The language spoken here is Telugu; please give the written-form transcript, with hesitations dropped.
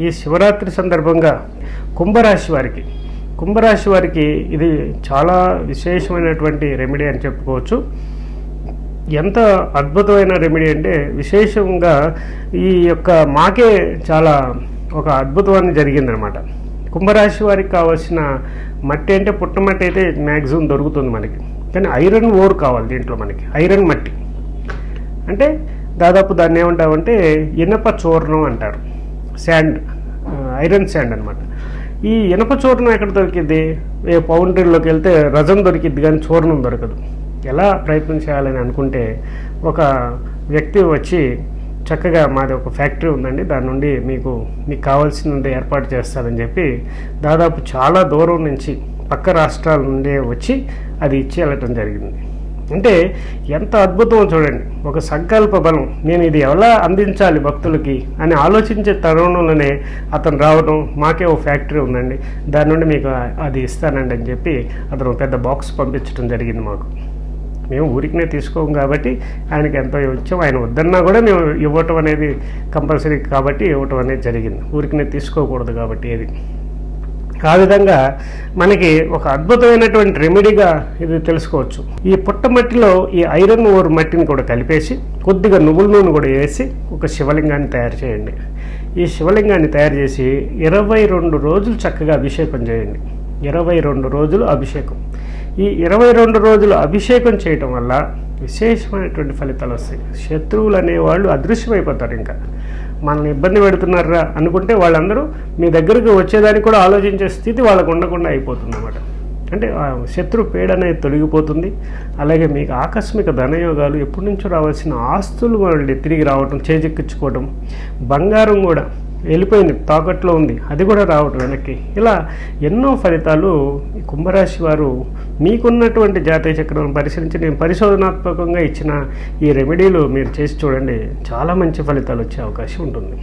ఈ శివరాత్రి సందర్భంగా కుంభరాశి వారికి ఇది చాలా విశేషమైనటువంటి రెమెడీ అని చెప్పుకోవచ్చు. ఎంత అద్భుతమైన రెమెడీ అంటే విశేషంగా ఈ యొక్క మాకే చాలా ఒక అద్భుతమైన జరిగిందనమాట. కుంభరాశి వారికి కావాల్సిన మట్టి అంటే పుట్టమట్టి అయితే మ్యాక్సిమం దొరుకుతుంది మనకి, కానీ ఐరన్ ఓర్ కావాలి దీంట్లో మనకి. ఐరన్ మట్టి అంటే దాదాపు దాన్ని ఏమంటామంటే ఇనప చూర్ణం అంటారు, శాండ్, ఐరన్ శాండ్ అనమాట. ఈ ఇనప చూర్ణం ఎక్కడ దొరికిద్ది? ఏ పౌండ్రీలోకి వెళ్తే రజం దొరికిద్ది కానీ చూర్ణం దొరకదు. ఎలా ప్రయత్నం చేయాలని అనుకుంటే ఒక వ్యక్తి వచ్చి చక్కగా మాది ఒక ఫ్యాక్టరీ ఉందండి, దాని నుండి మీకు కావాల్సినంత ఏర్పాటు చేస్తారని చెప్పి దాదాపు చాలా దూరం నుంచి పక్క రాష్ట్రాల నుండి వచ్చి అది ఇచ్చి వెళ్ళటం జరిగింది. అంటే ఎంత అద్భుతం చూడండి. ఒక సంకల్ప బలం, నేను ఇది ఎలా అందించాలి భక్తులకి అని ఆలోచించే తరుణంలోనే అతను రావడం, మాకే ఓ ఫ్యాక్టరీ ఉందండి, దాని నుండి మీకు అది ఇస్తానండి అని చెప్పి అతను పెద్ద బాక్స్ పంపించడం జరిగింది మాకు. మేము ఊరికినే తీసుకోము కాబట్టి ఆయనకి ఎంతో ఇచ్చాం. ఆయన వద్దన్నా కూడా మేము ఇవ్వటం అనేది కంపల్సరీ కాబట్టి ఇవ్వటం అనేది జరిగింది. ఊరికినే తీసుకోకూడదు కాబట్టి ఏది. ఆ విధంగా మనకి ఒక అద్భుతమైనటువంటి రెమెడీగా ఇది తెలుసుకోవచ్చు. ఈ పుట్టమట్టిలో ఈ ఐరన్ ఓర్ మట్టిని కూడా కలిపేసి కొద్దిగా నువ్వుల నూనె కూడా వేసి ఒక శివలింగాన్ని తయారు చేయండి. ఈ శివలింగాన్ని తయారు చేసి 22 రోజులు చక్కగా అభిషేకం చేయండి. 22 రోజులు అభిషేకం. ఈ 22 రోజులు అభిషేకం చేయటం వల్ల విశేషమైనటువంటి ఫలితాలు వస్తాయి. శత్రువులు అనేవాళ్ళు అదృశ్యమైపోతారు. ఇంకా మనల్ని ఇబ్బంది పెడుతున్నారా అనుకుంటే వాళ్ళందరూ మీ దగ్గరకు వచ్చేదానికి కూడా ఆలోచించే స్థితి వాళ్ళకు ఉండకుండా అయిపోతుంది అన్నమాట. అంటే శత్రు పీడ అనేది తొలగిపోతుంది. అలాగే మీకు ఆకస్మిక ధనయోగాలు, ఎప్పటి నుంచో రావాల్సిన ఆస్తులు వాళ్ళు తిరిగి రావటం, చేజెక్కించుకోవడం, బంగారం కూడా వెళ్ళిపోయింది, తాకట్లో ఉంది, అది కూడా రావటం వెనక్కి. ఇలా ఎన్నో ఫలితాలు కుంభరాశి వారు మీకున్నటువంటి జాతీయ చక్రం పరిశీలించి నేను పరిశోధనాత్మకంగా ఇచ్చిన ఈ రెమెడీలు మీరు చేసి చూడండి, చాలా మంచి ఫలితాలు వచ్చే అవకాశం ఉంటుంది.